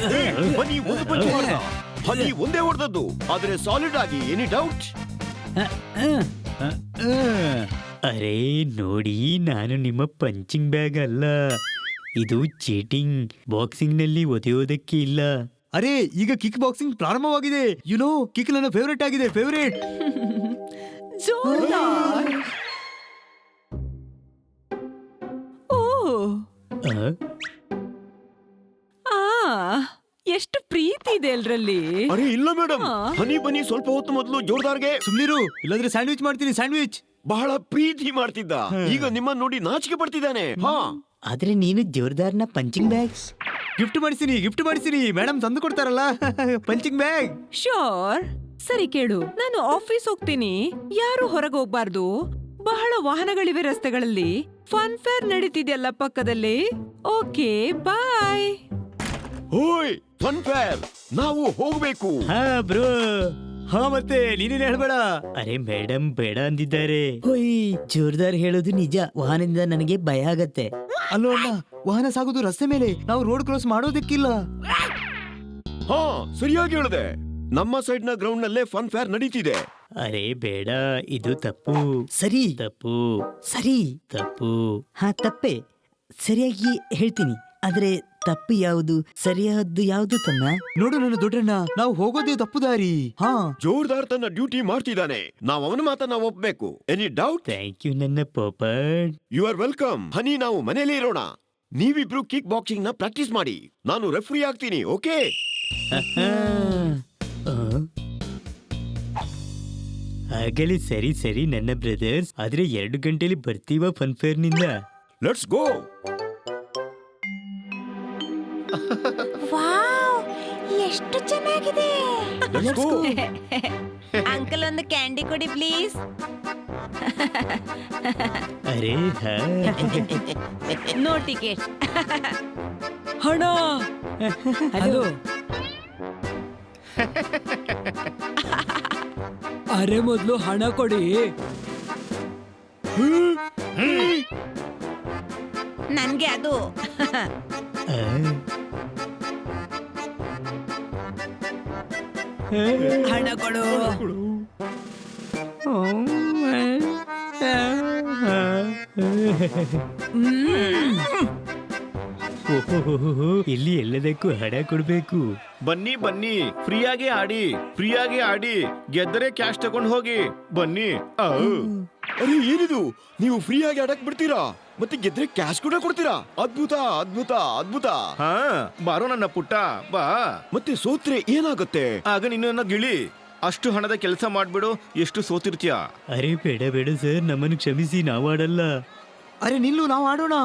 ಅರೆ ಹನಿ ಒಂದು ಪಂಚ್ ಮಾಡ್ದ. ಹನಿ ಒಂದೇ ಹೊಡೆದದ್ದು, ಆದ್ರೆ ಸಾಲಿಡ್ ಆಗಿ. Any doubt? ಅರೆ ನೋಡಿ, ನಾನು ನಿಮ್ಮ ಪಂಚಿಂಗ್ ಬ್ಯಾಗ್ ಅಲ್ಲ, ಇದು ಚೀಟಿಂಗ್. ಬಾಕ್ಸಿಂಗ್ ನಲ್ಲಿ ಒದೆಯೋದಕ್ಕೆ ಇಲ್ಲ. ಅರೆ ಈಗ ಕಿಕ್ ಬಾಕ್ಸಿಂಗ್ ಪ್ರಾರಂಭವಾಗಿದೆ. ಯುನೋ ಕಿಕ್ ನನ್ನ ಫೇವರೇಟ್ ಆಗಿದೆ, ಫೇವರೇಟ್. ಜೋರ್ದಾರ್. ಓ ಎಷ್ಟು ಪ್ರೀತಿ ಇದೆ ಅಲ್ರಲ್ಲಿ. ಅರೆ ಇಲ್ಲ ಮೇಡಮ್, ಹನಿ ಬನ್ನಿ ಸ್ವಲ್ಪ ಹೊತ್ತು ಮೊದಲು ಜೋರ್ದಾರ್ಗೆ. ಸುಮ್ನಿರು, ಇಲ್ಲಾಂದ್ರೆ ಸ್ಯಾಂಡ್ವಿಚ್ ಮಾಡ್ತೀನಿ, ಸ್ಯಾಂಡ್ವಿಚ್. ಬಹಳ ಪ್ರೀತಿ ಮಾಡ್ತಿದ್ದ, ಈಗ ನಿಮ್ಮನ್ನ ನೋಡಿ ನಾಚಿಕೆ ಪಡ್ತಿದ್ದಾನೆ. ಹಾ, ಆದ್ರೆ ನೀನು ಜೋರ್ದಾರ್ನ ಪಂಚಿಂಗ್ ಬ್ಯಾಗ್ ಗಿಫ್ಟ್ ಮಾಡಿಸಿನಿ ಮೇಡಮ್ ತಂದು ಕೊಡ್ತಾರಲ್ಲ ಪಂಚಿಂಗ್ ಬ್ಯಾಗ್. ಶೋರ್. ಸರಿ ಕೇಳು, ನಾನು ಆಫೀಸ್ ಹೋಗ್ತೀನಿ, ಯಾರು ಹೊರಗೆ ಹೋಗ್ಬಾರ್ದು. ಬಹಳ ವಾಹನಗಳಿವೆ ರಸ್ತೆಗಳಲ್ಲಿ. ಫನ್ ಫೇರ್ ನಡೀತಿದೆಯಲ್ಲ ಪಕ್ಕದಲ್ಲಿ. Okay bye. ಓಯ್ ಫನ್ ಫೇರ್, ನಾವು ಹೋಗ್ಬೇಕು. ಹಾ ಬ್ರೋ. ಹಾ ಮತ್ತೆ ನೀನೇನು ಹೇಳ್ಬೇಡ. ಅರೆ ಮೇಡಮ್ ಬೇಡ ಅಂದಿದ್ದಾರೆ. ಹೋಯ್, ಜೋರ್ದಾರ್ ಹೇಳೋದು ನಿಜ. ವಾಹನದಿಂದ ನನಗೆ ಭಯ ಆಗತ್ತೆ. ಅಲ್ಲೋ ಅಣ್ಣ, ವಾಹನ ಸಾಗೋದು ರಸ್ತೆ ಮೇಲೆ, ನಾವು ರೋಡ್ ಕ್ರಾಸ್ ಮಾಡೋದಕ್ಕಿಲ್ಲ. ಹಾ ಸರಿಯಾಗಿ ಹೇಳಿದೆ. ನಮ್ಮ ಸೈಡ್ ನ ಗ್ರೌಂಡ್ ನಲ್ಲೇ ಫನ್ ಫೇರ್ ನಡೀತಿದೆ. ಅರೆ ಬೇಡ, ಇದು ತಪ್ಪು. ಸರಿ ತಪ್ಪು, ಸರಿ ತಪ್ಪು. ಹಾ ತಪ್ಪೆ, ಸರಿಯಾಗಿ ಹೇಳ್ತೀನಿ. ಆದ್ರೆ ತಪ್ಪು ಯಾವುದು, ಸರಿಯಾದ್ದು ಯಾವುದು ತಮ್ಮ? ನೋಡು ನನ್ನ ದೊಡ್ಡಣ್ಣ, ನಾವು ಹೋಗೋದೇ ತಪ್ಪು ದಾರಿ. ಹಾ, ಜೋರ್ದಾರ್ ತನ್ನ ಡ್ಯೂಟಿ ಮಾಡ್ತಿದ್ದಾನೆ, ನಾವು ಅವನ ಮಾತನ್ನ ಒಪ್ಬೇಕು. Any doubt? ಥ್ಯಾಂಕ್ ಯು ನನ್ನ papad. You are welcome. Honey, ನಾವು ಮನೇಲಿ ಇರೋಣ. ನೀವಿಬ್ರು ಕಿಕ್ ಬಾಕ್ಸಿಂಗ್ ನ ಪ್ರಾಕ್ಟೀಸ್ ಮಾಡಿ, ನಾನು ರೆಫ್ರಿ ಆಗ್ತೀನಿ. ಓಕೆ? ಆಗಲಿ, ಸರಿ ಸರಿ ನನ್ನ ಬ್ರದರ್ಸ್. ಆದ್ರೆ 2 ಗಂಟೆಲಿ ಬರ್ತೀವ ಫನ್ ಫೇರ್ ನಿಂದ. Let's go. ವಾವ್, ಎಷ್ಟು ಚೆನ್ನಾಗಿದೆ. Let's go. ಅಂಕಲ್ ಒಂದು ಕ್ಯಾಂಡಿ ಕೊಡಿ ಪ್ಲೀಸ್. ಅರೆ ಹಾ. No ticket. ಹಣ. ಹಲೋ. ಅರೆ ಮೊದ್ಲು ಹಣ ಕೊಡಿ. ನನ್ಗೆ ಅದು. ಹಣ ಕೊಡು. ಇಲ್ಲಿ ಎಲ್ಲದಕ್ಕೂ ಹಣ ಕೊಡ್ಬೇಕು. ಬನ್ನಿ ಬನ್ನಿ, ಫ್ರೀಯಾಗಿ ಆಡಿ, ಗೆದ್ದರೆ ಕ್ಯಾಶ್ ತಗೊಂಡ್ ಹೋಗಿ ಬನ್ನಿ. ಅರೆ ಏನಿದು, ನೀವು ಫ್ರೀ ಆಗಿ ಆಡಕ್ ಬಿಡ್ತೀರಾ, ಮತ್ತೆ ಗೆದ್ರೆ ಕ್ಯಾಶ್ ಕೂಡ ಕೊಡ್ತೀರಾ? ಅದ್ಭುತ ಅದ್ಭುತ ಅದ್ಭುತ. ಹಾ ಬಾರೋ ನನ್ನ ಪುಟ್ಟ ಬಾ. ಮತ್ತೆ ಸೋತ್ರೆ ಏನಾಗುತ್ತೆ? ಆಗ ನಿನ್ನ ಗಿಳಿ. ಅಷ್ಟು ಹಣದ ಕೆಲಸ ಮಾಡ್ಬಿಡು, ಎಷ್ಟು ಸೋತಿರ್ತೀಯ. ಅರೆ ಬೇಡ ಬೇಡ ಸರ್, ನಮ್ಮನ್ನು ಕ್ಷಮಿಸಿ, ನಾವು ಆಡಲ್ಲ. ಅರೆ ನಿಲ್ಲು, ನಾವು ಆಡೋಣ.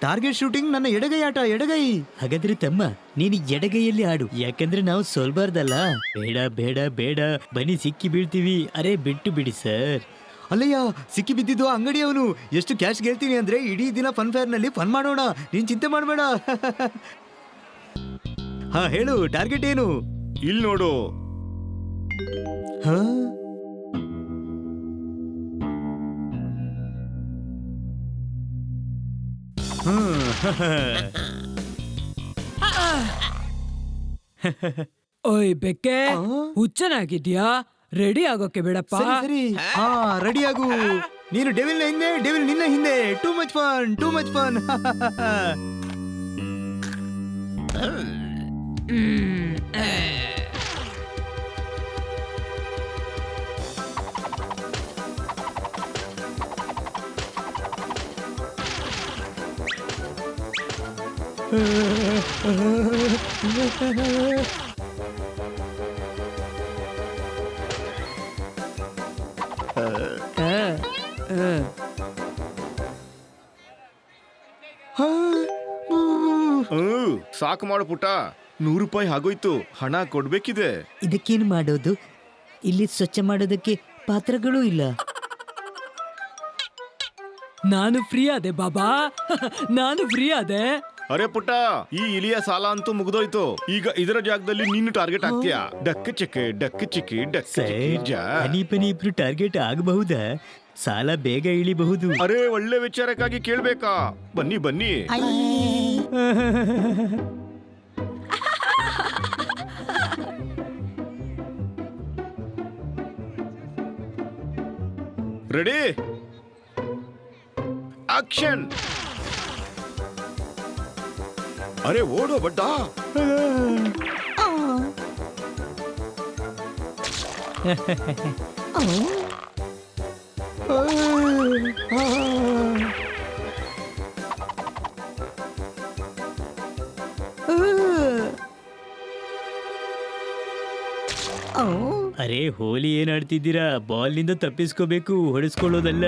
ಟಾರ್ಗೆಟ್ ಶೂಟಿಂಗ್ ನನ್ನ ಎಡಗೈ ಆಟ, ಎಡಗೈ. ಹಾಗಾದ್ರೆ ತಮ್ಮ, ನೀನು ಎಡಗೈಯಲ್ಲಿ ಆಡು, ಯಾಕಂದ್ರೆ ನಾವು ಸೋಲ್ಬಾರ್ದಲ್ಲ. ಬೇಡ ಬೇಡ ಬೇಡ, ಬನ್ನಿ ಸಿಕ್ಕಿ ಬೀಳ್ತೀವಿ. ಅರೆ ಬಿಟ್ಟು ಬಿಡಿ ಸರ್. ಅಲ್ಲಯ್ಯ, ಸಿಕ್ಕಿ ಬಿದ್ದಿದ್ದು ಅಂಗಡಿಯವನು. ಎಷ್ಟು ಕ್ಯಾಶ್ ಗೆಲ್ತೀನಿ ಅಂದ್ರೆ ಇಡೀ ದಿನ ಫನ್ ಫೇರ್ ನಲ್ಲಿ ಫನ್ ಮಾಡೋಣ, ನೀನ್ ಚಿಂತೆ ಮಾಡಬೇಡ. ಹಾ ಹೇಳು, ಟಾರ್ಗೆಟ್ ಏನು? ಇಲ್ಲಿ ನೋಡು. ಹಾ ಓಯ್ ಬೆಕ್ಕೆ, ಹುಚ್ಚನಾಗಿದ್ಯಾ? ರೆಡಿ ಆಗೋಕೆ ಬಿಡಪ್ಪ. ಸರಿ ಹಾ ರೆಡಿ ಆಗು. ನೀನು ಡೆವಿಲ್ ಹಿಂದೆ, ಡೆವಿಲ್ ನಿನ್ನ ಹಿಂದೆ. Too much fun, too much fun. ಸಾಕು ಮಾಡು ಪುಟ್ಟ, 100 ರೂಪಾಯಿ ಆಗೋಯ್ತು, ಹಣ ಕೊಡ್ಬೇಕಿದೆ. ಇದಕ್ಕೇನು ಮಾಡೋದು? ಇಲ್ಲಿ ಸ್ವಚ್ಛ ಮಾಡೋದಕ್ಕೆ ಪಾತ್ರಗಳೂ ಇಲ್ಲ. ನಾನು ಫ್ರೀ ಆದೆ ಬಾಬಾ, ನಾನು ಫ್ರೀ ಆದೆ. ಅರೆ ಪುಟ್ಟ, ಈ ಇಲಿಯ ಸಾಲ ಅಂತೂ ಮುಗ್ದೋಯ್ತು. ಈಗ ಇದರ ಜಾಗದಲ್ಲಿ ನೀನು ಟಾರ್ಗೆಟ್ ಆಗ್ತೀಯಾ. ಡಕ್ ಚಿಕ್ಕಿ ಡಕ್ ಚಿಕ್ಕಿ ಡಕ್ ಚಿಕ್ಕಿ ಜಾ. ಹನಿ ಪನಿ ಇಬ್ರು ಟಾರ್ಗೆಟ್ ಆಗಬಹುದಾ? ಸಾಲ ಬೇಗ ಇಳಿಬಹುದು. ಅರೆ ಒಳ್ಳೆ ವಿಚಾರಕ್ಕಾಗಿ ಕೇಳ್ಬೇಕಾ? ಬನ್ನಿ ಬನ್ನಿ. Ready action. ಅರೆ ಓಡೋ ಬಡ್ಡ. ಅರೆ ಹೋಲಿ ಏನ್ ಆಡ್ತಿದ್ದೀರಾ? ಬಾಲ್ ನಿಂದ ತಪ್ಪಿಸ್ಕೋಬೇಕು, ಹೊಡೆಸ್ಕೊಳ್ಳೋದಲ್ಲ.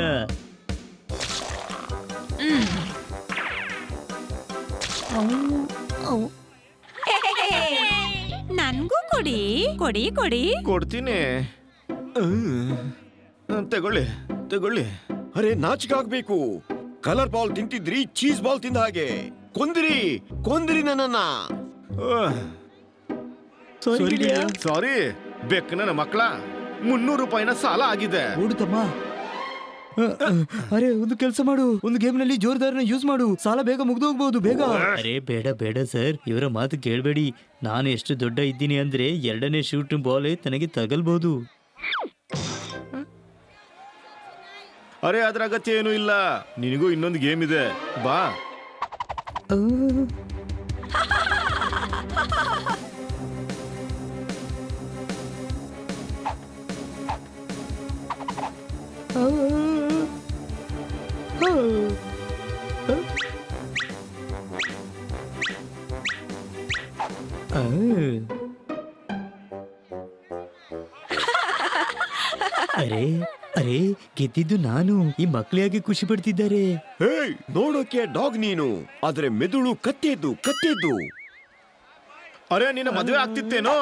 ನನ್ಗೂ ಕೊಡಿ ಕೊಡಿ ಕೊಡಿ. ಕೊಡ್ತೀನಿ. ತಗೊಳ್ಳಿ ತಗೊಳ್ಳಿ. ಅರೆ ನಾಚಿಕೆ ಆಗ್ಬೇಕು. ಕಲರ್ ಬಾಲ್ ತಿಂತಿದ್ರಿ, ಚೀಸ್ ಬಾಲ್ ತಿಂದ ಹಾಗೆ. ಕೊಂದಿರಿ ನನ್ನನ್ನ. ಸಾರಿ ಬೆಕ್ಕನ ಮಕ್ಕಳ, 300 ರೂಪಾಯಿನ ಸಾಲ ಆಗಿದೆ. ಓಡುತ್ತಮ್ಮ. ಅರೆ ಒಂದು ಕೆಲಸ ಮಾಡು, ಒಂದು ಗೇಮ್ ನಲ್ಲಿ ಜೋರ್ದಾರನ ಯೂಸ್ ಮಾಡು, ಸಾಲ ಬೇಗ ಮುಗ್ದು ಹೋಗ್ಬಹುದು ಬೇಗ. ಅರೆ ಬೇಡ ಬೇಡ ಸರ್, ಇವರ ಮಾತು ಕೇಳಬೇಡಿ. ನಾನು ಎಷ್ಟು ದೊಡ್ಡ ಇದ್ದೀನಿ ಅಂದ್ರೆ 2ನೇ ಶೂಟ್ ಬಾಲ್ ತನಗೆ ತಗಲ್ಬಹುದು. ಅರೆ ಅದ್ರ ಅಗತ್ಯ ಏನೂ ಇಲ್ಲ, ನಿನಗೂ ಇನ್ನೊಂದು ಗೇಮ್ ಇದೆ, ಬಾ. ಅರೆ ಅರೆ ಗೆದ್ದಿದ್ದು ನಾನು. ಈ ಮಕ್ಕಳಿಗೆ ಖುಷಿ ಪಡ್ತಿದ್ದಾರೆ. ಹೇಯ್, ನೋಡೋಕೆ ಡಾಗ್ ನೀನು, ಆದ್ರೆ ಮೆದುಳು ಕತ್ತೆದ್ದು. ಅರೆ ನಿನ್ನ ಮದುವೆ ಆಗ್ತಿತ್ತೇನೋ?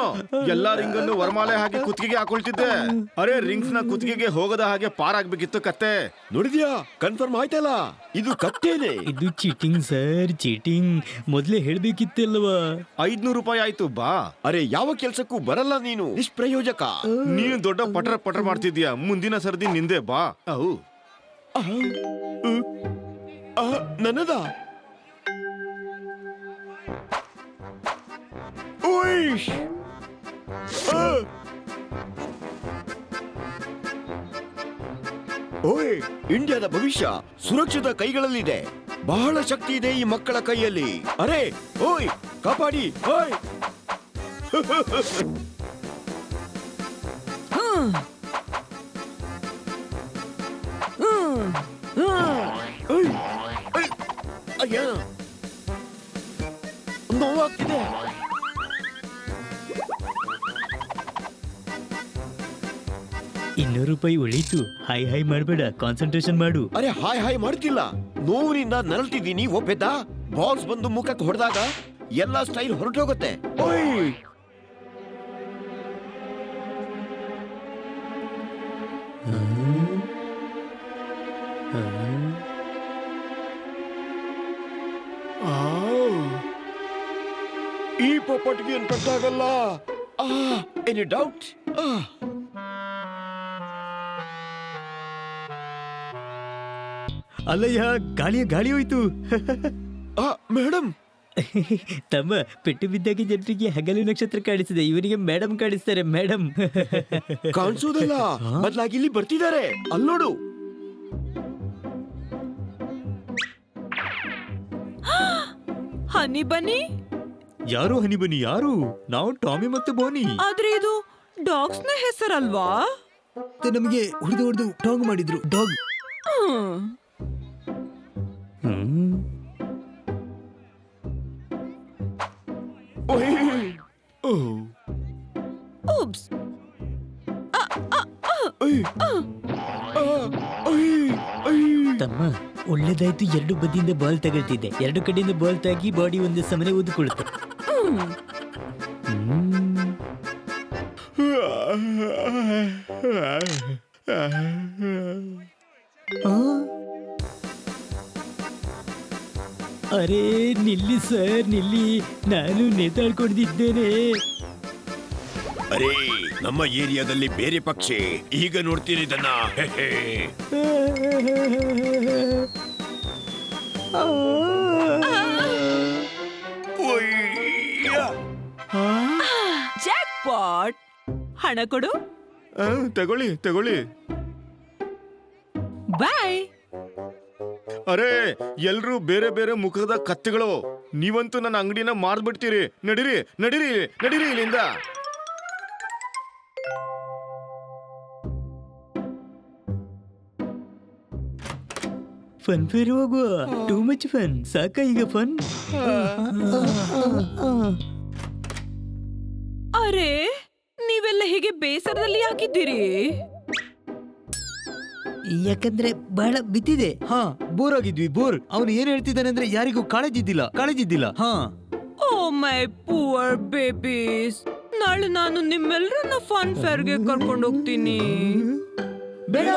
ಎಲ್ಲಾ ರಿಂಗ್ ಅನ್ನು ವರಮಾಲೆ ಹಾಗೆ ಕುತ್ತಿಗೆಗೆ ಹಾಕೊಳ್ತಿದ್ದೆ. ಅರೆ ರಿಂಗ್ಸ್ ನ ಕುತ್ತಿಗೆಗೆ ಹೋಗದ ಹಾಗೆ ಪಾರಾಗ್ಬೇಕಿತ್ತು ಕತ್ತೆ. ನೋಡಿದ್ಯಾ, ಕನ್ಫರ್ಮ್ ಆಯ್ತಲ್ಲ, ಇದು ಕತ್ತೇನೆ. ಇದು ಚೀಟಿಂಗ್ ಸರ್, ಚೀಟಿಂಗ್. ಮೊದ್ಲೇ ಹೇಳ್ಬೇಕಿತ್ತಲ್ವಾ? 500 ರೂಪಾಯಿ ಆಯ್ತು, ಬಾ. ಅರೆ ಯಾವ ಕೆಲ್ಸಕ್ಕೂ ಬರಲ್ಲ ನೀನು, ನಿಷ್ಪ್ರಯೋಜಕ. ನೀನು ದೊಡ್ಡ ಪಟರ್ ಮಾಡ್ತಿದ್ಯಾ. ಮುಂದಿನ ಸರ್ದಿ ನಿಂದೆ, ಬಾ. ಅವು ನನ್ನದ. ಓಯ್, ಓಯ್, ಇಂಡಿಯಾದ ಭವಿಷ್ಯ ಸುರಕ್ಷಿತ ಕೈಗಳಲ್ಲಿದೆ. ಬಹಳ ಶಕ್ತಿ ಇದೆ ಈ ಮಕ್ಕಳ ಕೈಯಲ್ಲಿ. ಅರೆ ಓಯ್, ಕಾಪಾಡಿ. ಓಯ್ ಓಯ್, ಓಯ್, ಅಯ್ಯ, ನೋವಾಗ್ತಿದೆ. ₹200 ಉಳೀತು. ಹಾಯ್ ಮಾಡ್ಬೇಡ, ಕಾನ್ಸಂಟ್ರೇಷನ್ ಮಾಡು. ಅರೆ ಹಾಯ್ ಮಾಡ್ತಿಲ್ಲ, ನೋವಿನಿಂದ ನರಳ್ತಿದ್ದೀನಿ. ಒಬ್ಬೆದ್ದ ಬಾಲ್ಸ್ ಬಂದು ಮುಖಕ್ಕೆ ಹೊಡೆದಾಗ ಎಲ್ಲ ಸ್ಟೈಲ್ ಹೊರಟೋಗುತ್ತೆ. ಓಯ್, ಈ ಪೊಪ್ಪಟ್ಟಿಗೆ ಏನ್ ಪಟ್ಟಾಗಲ್ಲ. Any doubt? ಅಲ್ಲಯ್ಯ, ಗಾಳಿ ಹೋಯ್ತು. ಮೇಡಮ್, ತಮ್ಮ ಪೆಟ್ಟು ಬಿದ್ದಾಗಿ ಜನರಿಗೆ ಹಗಲು ನಕ್ಷತ್ರ ಕಾಣಿಸಿದೆ, ಇವನಿಗೆ ಮೇಡಮ್ ಕಾಣಿಸ್ತಾರೆ. ಮೇಡಮ್ ಕಾಣಿಸೋದಲ್ಲ, ಬದಲಾಗಿ ಇಲ್ಲಿ ಬರ್ತಿದ್ದಾರೆ. ಅಲ್ಲೋಡು. ಹನಿ ಬನ್ನಿ. ಯಾರು ಹನಿ ಬನ್ನಿ? ಯಾರು? ನಾವು ಟಾಮಿ ಮತ್ತು ಬೋನಿ. ಆದ್ರೆ ಇದು ಡಾಗ್ಸ್ ನ ಹೆಸರಲ್ವಾ? ನಮಗೆ ಹೊಡೆದು ಟಾಂಗ್ ಮಾಡಿದ್ರು. ಡಾಗ್. Oops. ತಮ್ಮ ಒಳ್ಳೇದಾಯ್ತು, 2 ಬದಿಯಿಂದ ಬಾಲ್ ತಗೊಳ್ತಿದ್ದೆ. 2 ಕಡೆಯಿಂದ ಬಾಲ್ ತಾಗಿ ಬಾಡಿ ಒಂದು ಸಮನೆ ಊದಿಕೊಳ್ಳುತ್ತೆ. ಅರೆ ನಿಲ್ಲಿ ಸರ್, ನಿಲ್ಲಿ. ನಾನು ನೇತಾಡ್ಕೊಂಡಿದ್ದೇನೆ. ಅರೇ, ನಮ್ಮ ಏರಿಯಾದಲ್ಲಿ ಬೇರೆ ಪಕ್ಷಿ. ಈಗ ನೋಡ್ತೀನಿ ಇದನ್ನ. Jack pot. ಹಣ ಕೊಡು. ತಗೊಳ್ಳಿ. ಬಾಯ್. ಅರೆ ಎಲ್ರೂ ಬೇರೆ ಬೇರೆ ಮುಖದ ಕತ್ತೆಗಳು. ನೀವಂತೂ ನನ್ನ ಅಂಗಡಿನ ಮಾರ್ಬಿಡ್ತೀರಿ. ನಡೀರಿ ನಡೀರಿ ನಡೀರಿ ಇಲ್ಲಿಂದ. ಫನ್ ಫೇರ್ ಹೋಗುವ. Too much fun. ಸಾಕ ಈಗ ಫನ್. ಅರೆ ನೀವೆಲ್ಲ ಹೀಗೆ ಬೇಸರದಲ್ಲಿ ಯಾಕಿದ್ದೀರಿ? ಯಾಕಂದ್ರೆ ಬಹಳ ಬಿದ್ದಿದೆ. ಹಾ ಬೋರ್ ಆಗಿದ್ವಿ ಬೋರ್. ಅವನು ಏನ್ ಹೇಳ್ತಿದ್ದಾನೆ ಅಂದ್ರೆ ಯಾರಿಗೂ ಕಾಳಜಿದ್ದಿಲ್ಲ. ಹಾ ಓ ಮೈ ಪುವರ್ ಬೇಬೀಸ್. ನಾಳೆ ನಾನು ನಿಮ್ಮೆಲ್ಲರನ್ನ ಫನ್ ಫೇರ್ಗೆ ಕರ್ಕೊಂಡು ಹೋಗ್ತೀನಿ. ಬೇಡ